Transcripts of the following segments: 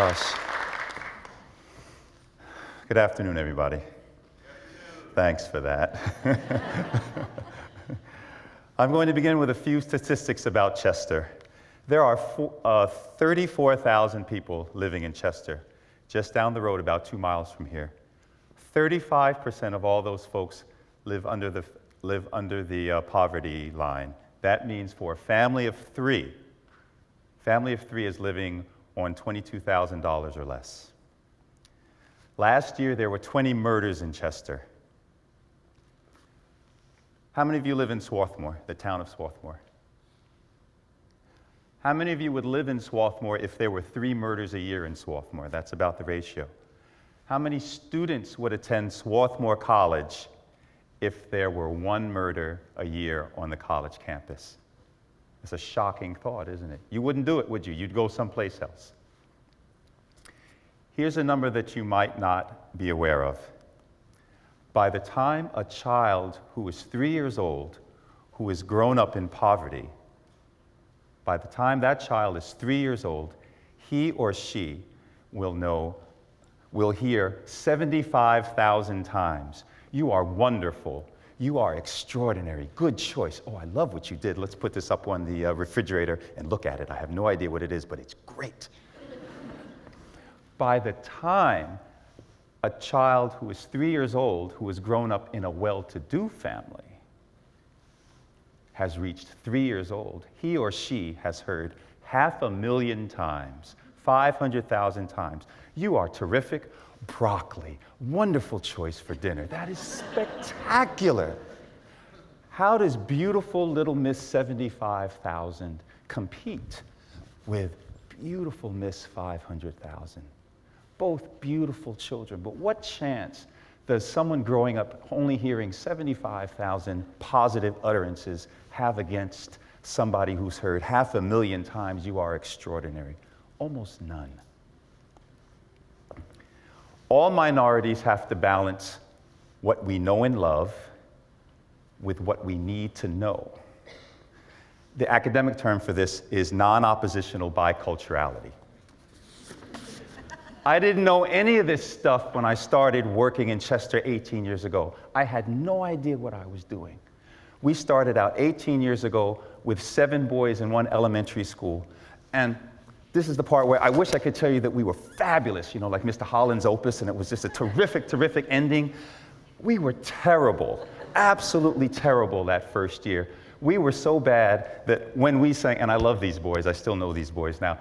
gosh. Good afternoon, everybody. Thanks for that. I'm going to begin with a few statistics about Chester. There are 34,000 people living in Chester, just down the road, about 2 miles from here. 35% of all those folks live under the poverty line. That means for a family of three is living on $22,000 or less. Last year, there were 20 murders in Chester. How many of you live in Swarthmore, the town of Swarthmore? How many of you would live in Swarthmore if there were 3 murders a year in Swarthmore? That's about the ratio. How many students would attend Swarthmore College if there were 1 murder a year on the college campus? It's a shocking thought, isn't it? You wouldn't do it, would you? You'd go someplace else. Here's a number that you might not be aware of. By the time a child who is 3 years old, who is grown up in poverty, by the time that child is 3 years old, he or she will hear 75,000 times, "You are wonderful. You are extraordinary. Good choice. Oh, I love what you did. Let's put this up on the refrigerator and look at it. I have no idea what it is, but it's great." By the time a child who is 3 years old, who has grown up in a well-to-do family, has reached 3 years old, he or she has heard 500,000 times, 500,000 times, "You are terrific. Broccoli, wonderful choice for dinner." That is spectacular. How does beautiful little Miss 75,000 compete with beautiful Miss 500,000? Both beautiful children, but what chance does someone growing up only hearing 75,000 positive utterances have against somebody who's heard 500,000 times, "You are extraordinary"? Almost none. All minorities have to balance what we know and love with what we need to know. The academic term for this is non-oppositional biculturality. I didn't know any of this stuff when I started working in Chester 18 years ago. I had no idea what I was doing. We started out 18 years ago with 7 boys in one elementary school, and this is the part where I wish I could tell you that we were fabulous, like Mr. Holland's Opus, and it was just a terrific, terrific ending. We were terrible, absolutely terrible that first year. We were so bad that when we sang, and I love these boys, I still know these boys now,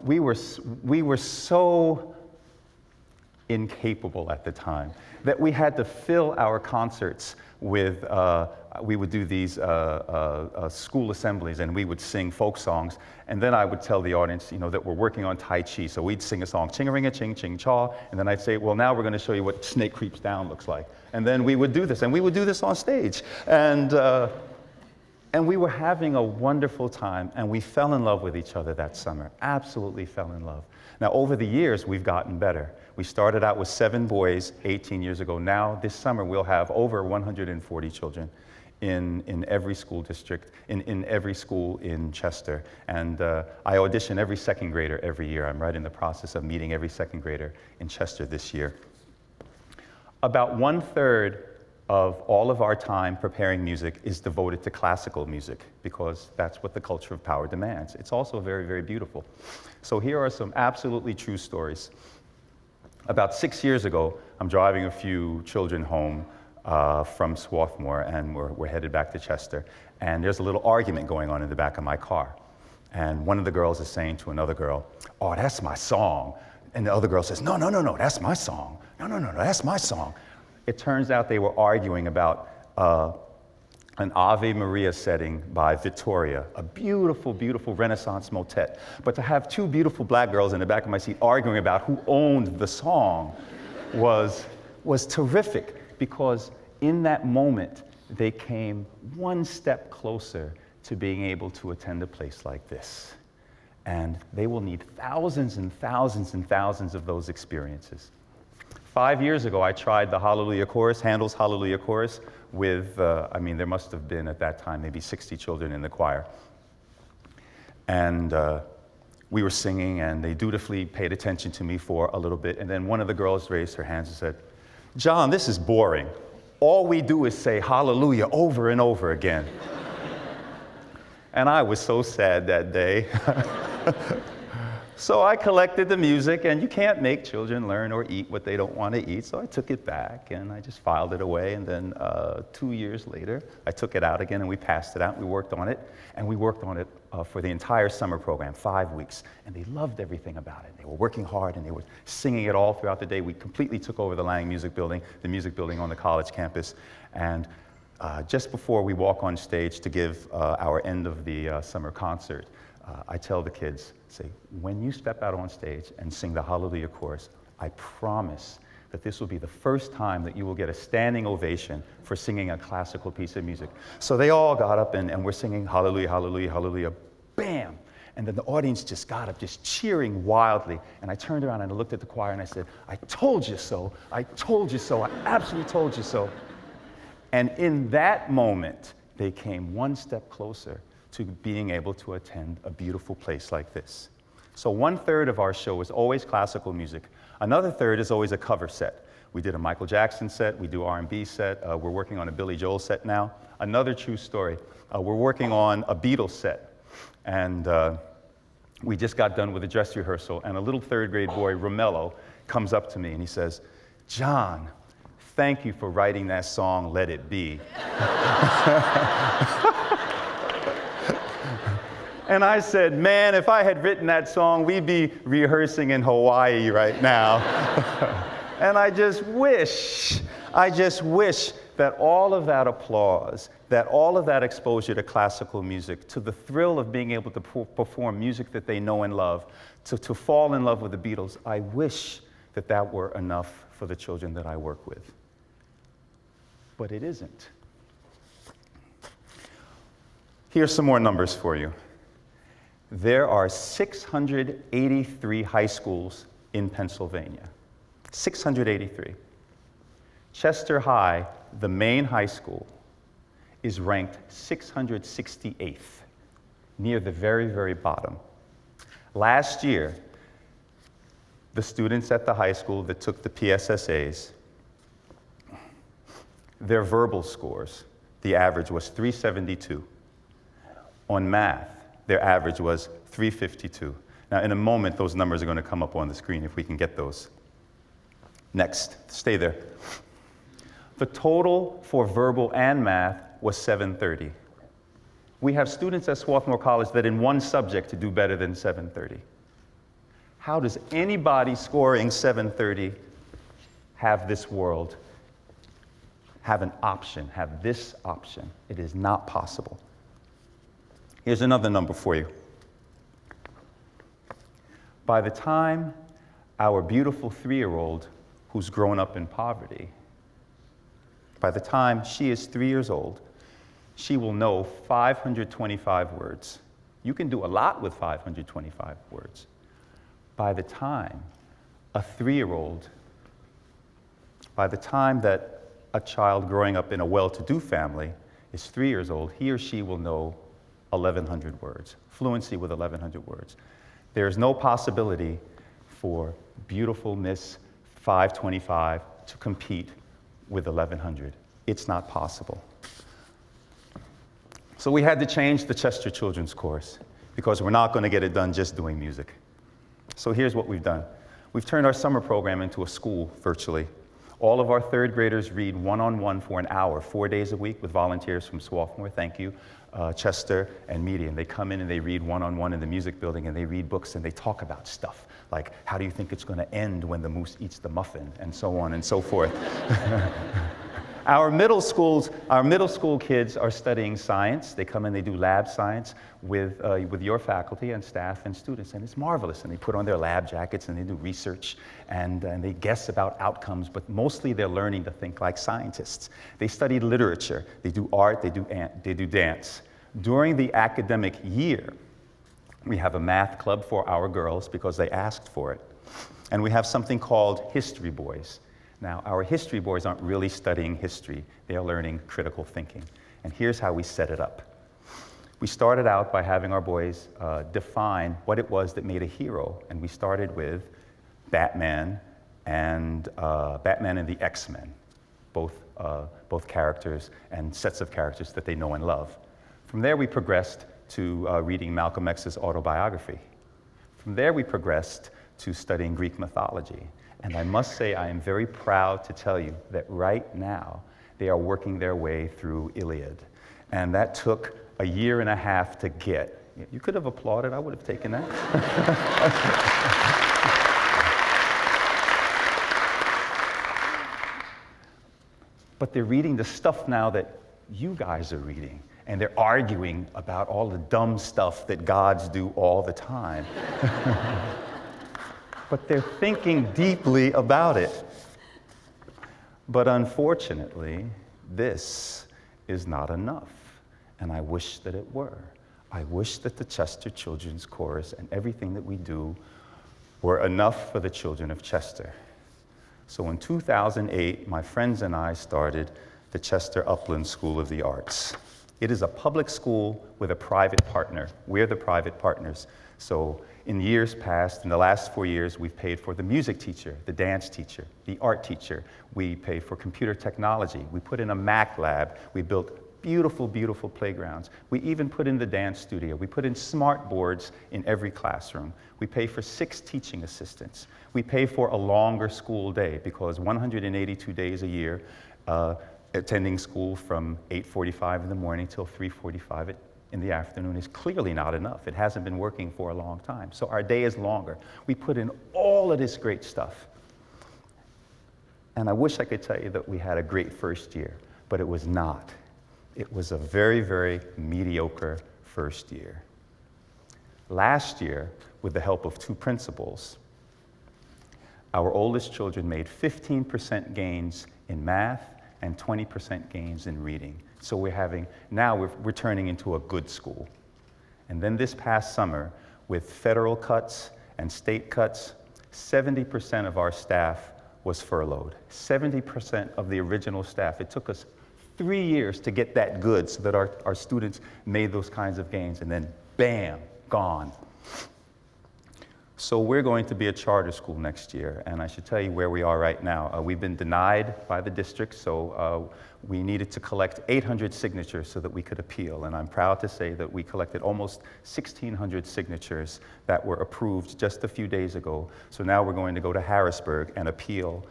we were so incapable at the time that we had to fill our concerts with, we would do these school assemblies, and we would sing folk songs, and then I would tell the audience, that we're working on Tai Chi, so we'd sing a song, ching-a-ring-a-ching, ching-chaw, and then I'd say, well, now we're going to show you what Snake Creeps Down looks like, and then we would do this, and we would do this on stage, and we were having a wonderful time, and we fell in love with each other that summer, absolutely fell in love. Now, over the years, we've gotten better. We started out with 7 boys 18 years ago. Now, this summer, we'll have over 140 children in every school district, in every school in Chester. And I audition every second grader every year. I'm right in the process of meeting every second grader in Chester this year. About 1/3 of all of our time preparing music is devoted to classical music, because that's what the culture of power demands. It's also very, very beautiful. So here are some absolutely true stories. About 6 years ago, I'm driving a few children home from Swarthmore, and we're headed back to Chester, and there's a little argument going on in the back of my car. And one of the girls is saying to another girl, "Oh, that's my song." And the other girl says, No, that's my song. No, that's my song. It turns out they were arguing about an Ave Maria setting by Vittoria, a beautiful, beautiful Renaissance motet. But to have 2 beautiful black girls in the back of my seat arguing about who owned the song was terrific, because in that moment, they came one step closer to being able to attend a place like this. And they will need thousands and thousands and thousands of those experiences. 5 years ago, I tried the Hallelujah Chorus, Handel's Hallelujah Chorus, with, there must have been at that time maybe 60 children in the choir. And we were singing, and they dutifully paid attention to me for a little bit, and then one of the girls raised her hands and said, "John, this is boring. All we do is say hallelujah over and over again." And I was so sad that day. So I collected the music, and you can't make children learn or eat what they don't want to eat, so I took it back, and I just filed it away, and then 2 years later, I took it out again, and we passed it out, and we worked on it, for the entire summer program, 5 weeks, and they loved everything about it. They were working hard, and they were singing it all throughout the day. We completely took over the Lang Music Building, the music building on the college campus, and just before we walk on stage to give our end of the summer concert, I tell the kids, say, when you step out on stage and sing the Hallelujah chorus, I promise that this will be the first time that you will get a standing ovation for singing a classical piece of music. So they all got up, and we're singing Hallelujah, Hallelujah, Hallelujah, bam! And then the audience just got up, just cheering wildly. And I turned around and I looked at the choir and I said, "I told you so, I told you so, I absolutely told you so." And in that moment, they came one step closer to being able to attend a beautiful place like this. So 1/3 of our show is always classical music. Another third is always a cover set. We did a Michael Jackson set, we do R&B set, we're working on a Billy Joel set now. Another true story, we're working on a Beatles set. And we just got done with a dress rehearsal, and a little 3rd grade boy, Romello, comes up to me and he says, "John, thank you for writing that song, Let It Be." And I said, "Man, if I had written that song, we'd be rehearsing in Hawaii right now." And I just wish that all of that applause, that all of that exposure to classical music, to the thrill of being able to perform music that they know and love, to fall in love with the Beatles, I wish that that were enough for the children that I work with. But it isn't. Here's some more numbers for you. There are 683 high schools in Pennsylvania. 683. Chester High, the main high school, is ranked 668th, near the very, very bottom. Last year, the students at the high school that took the PSSAs, their verbal scores, the average was 372. On math, their average was 352. Now, in a moment, those numbers are going to come up on the screen if we can get those. Next, stay there. The total for verbal and math was 730. We have students at Swarthmore College that in one subject do better than 730. How does anybody scoring 730 have this world, have an option, have this option? It is not possible. Here's another number for you. By the time our beautiful 3-year-old, who's grown up in poverty, by the time she is 3 years old, she will know 525 words. You can do a lot with 525 words. By the time a 3-year-old, by the time that a child growing up in a well-to-do family is 3 years old, he or she will know 1,100 words, fluency with 1,100 words. There is no possibility for beautiful Miss 525 to compete with 1,100. It's not possible. So we had to change the Chester Children's course because we're not going to get it done just doing music. So here's what we've done. We've turned our summer program into a school virtually. All of our 3rd graders read one-on-one for an hour, 4 days a week with volunteers from Swarthmore, thank you, Chester, and Media. And they come in and they read one-on-one in the music building, and they read books and they talk about stuff like, how do you think it's going to end when the moose eats the muffin, and so on and so forth. Our middle school kids are studying science. They come in, they do lab science with your faculty and staff and students, and it's marvelous. And they put on their lab jackets and they do research and they guess about outcomes, but mostly they're learning to think like scientists. They study literature, they do art, they do dance. During the academic year, we have a math club for our girls because they asked for it. And we have something called History Boys. Now, our history boys aren't really studying history. They are learning critical thinking. And here's how we set it up. We started out by having our boys define what it was that made a hero, and we started with Batman and the X-Men, both characters and sets of characters that they know and love. From there, we progressed to reading Malcolm X's autobiography. From there, we progressed to studying Greek mythology. And I must say, I am very proud to tell you that right now, they are working their way through Iliad. And that took a year and a half to get. You could have applauded, I would have taken that. But they're reading the stuff now that you guys are reading. And they're arguing about all the dumb stuff that gods do all the time. But they're thinking deeply about it. But unfortunately, this is not enough. And I wish that it were. I wish that the Chester Children's Chorus and everything that we do were enough for the children of Chester. So in 2008, my friends and I started the Chester Upland School of the Arts. It is a public school with a private partner. We're the private partners. So in years past, in the last 4 years, we've paid for the music teacher, the dance teacher, the art teacher. We paid for computer technology. We put in a Mac lab. We built beautiful, beautiful playgrounds. We even put in the dance studio. We put in smart boards in every classroom. We pay for 6 teaching assistants. We pay for a longer school day because 182 days a year, attending school from 8:45 in the morning till 3:45 in the afternoon is clearly not enough. It hasn't been working for a long time. So our day is longer. We put in all of this great stuff. And I wish I could tell you that we had a great first year, but it was not. It was a very, very mediocre first year. Last year, with the help of 2 principals, our oldest children made 15% gains in math and 20% gains in reading. So we're turning into a good school. And then this past summer, with federal cuts and state cuts, 70% of our staff was furloughed. 70% of the original staff. It took us 3 years to get that good so that our students made those kinds of gains, and then bam, gone. So we're going to be a charter school next year, and I should tell you where we are right now. We've been denied by the district, so we needed to collect 800 signatures so that we could appeal, and I'm proud to say that we collected almost 1,600 signatures that were approved just a few days ago. So now we're going to go to Harrisburg and appeal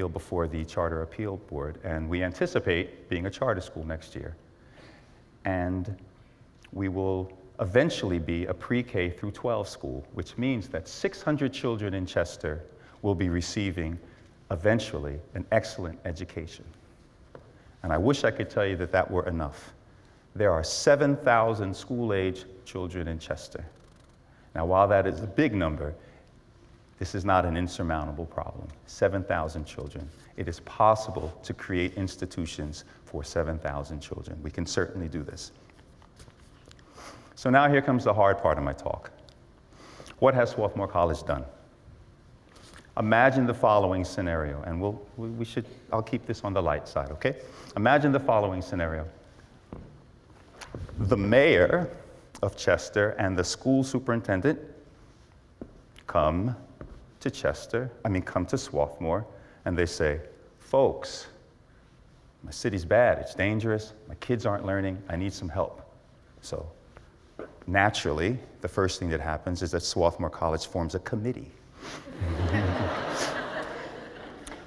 before the Charter Appeal Board, and we anticipate being a charter school next year. And we will eventually be a pre-K through 12 school, which means that 600 children in Chester will be receiving, eventually, an excellent education. And I wish I could tell you that that were enough. There are 7,000 school-age children in Chester. Now, while that is a big number, this is not an insurmountable problem. 7,000 children. It is possible to create institutions for 7,000 children. We can certainly do this. So now here comes the hard part of my talk. What has Swarthmore College done? Imagine the following scenario, and I'll keep this on the light side, okay? Imagine the following scenario. The mayor of Chester and the school superintendent come to Swarthmore, and they say, folks, my city's bad, it's dangerous, my kids aren't learning, I need some help. So naturally, the first thing that happens is that Swarthmore College forms a committee.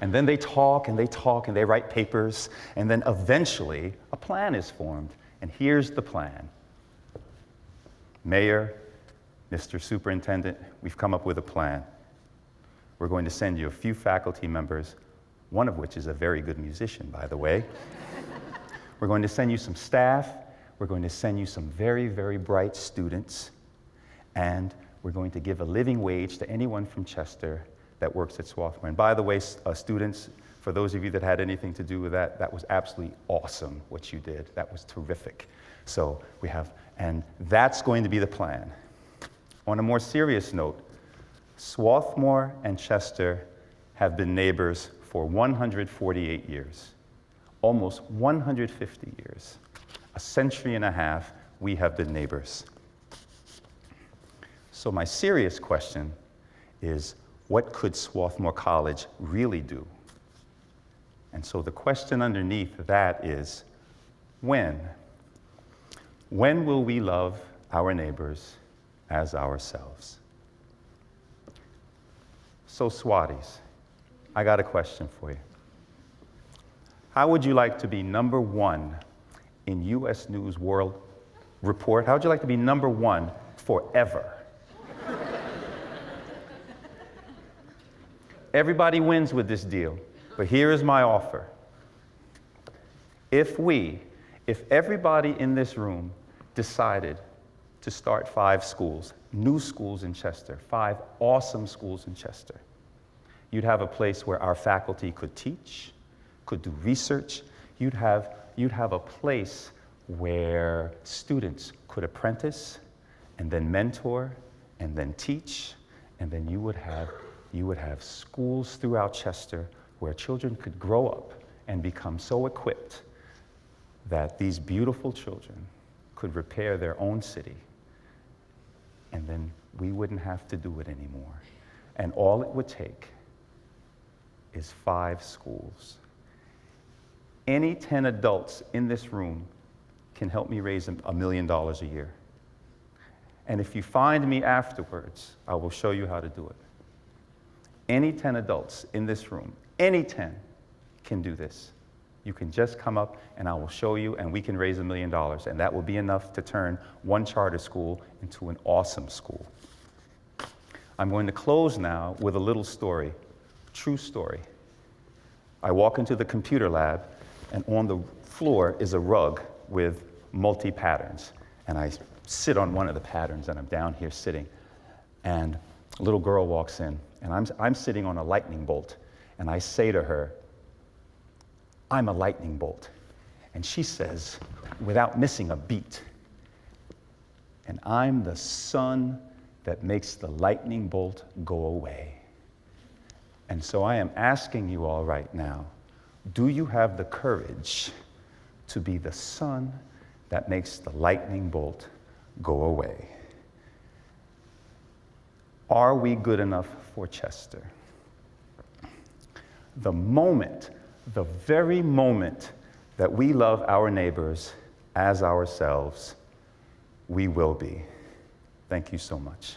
And then they talk and they talk and they write papers, and then eventually a plan is formed. And here's the plan. Mayor, Mr. Superintendent, we've come up with a plan. We're going to send you a few faculty members, one of which is a very good musician, by the way. We're going to send you some staff. We're going to send you some very, very bright students. And we're going to give a living wage to anyone from Chester that works at Swarthmore. And by the way, students, for those of you that had anything to do with that, that was absolutely awesome what you did. That was terrific. So and that's going to be the plan. On a more serious note, Swarthmore and Chester have been neighbors for 148 years, almost 150 years, a century and a half. we have been neighbors. So my serious question is, what could Swarthmore College really do? And so the question underneath that is, when? When will we love our neighbors as ourselves? So Swaties, I got a question for you. How would you like to be number one in U.S. News World Report? How would you like to be number one forever? Everybody wins with this deal, but here is my offer. If everybody in this room decided to start 5 schools, new schools in Chester, 5 awesome schools in Chester, you'd have a place where our faculty could teach, could do research. You'd have a place where students could apprentice and then mentor and then teach, and then you would have schools throughout Chester where children could grow up and become so equipped that these beautiful children could repair their own city, and then we wouldn't have to do it anymore. And all it would take is 5 schools. Any 10 adults in this room can help me raise $1 million a year. And if you find me afterwards, I will show you how to do it. Any 10 adults in this room, any 10 can do this. You can just come up and I will show you, and we can raise $1 million, and that will be enough to turn one charter school into an awesome school. I'm going to close now with a little story, true story. I walk into the computer lab, and on the floor is a rug with multi-patterns, and I sit on one of the patterns, and I'm down here sitting, and a little girl walks in, and I'm sitting on a lightning bolt, and I say to her, "I'm a lightning bolt." And she says, without missing a beat, "And I'm the sun that makes the lightning bolt go away." And so I am asking you all right now, do you have the courage to be the sun that makes the lightning bolt go away? Are we good enough for Chester? The very moment that we love our neighbors as ourselves, we will be. Thank you so much.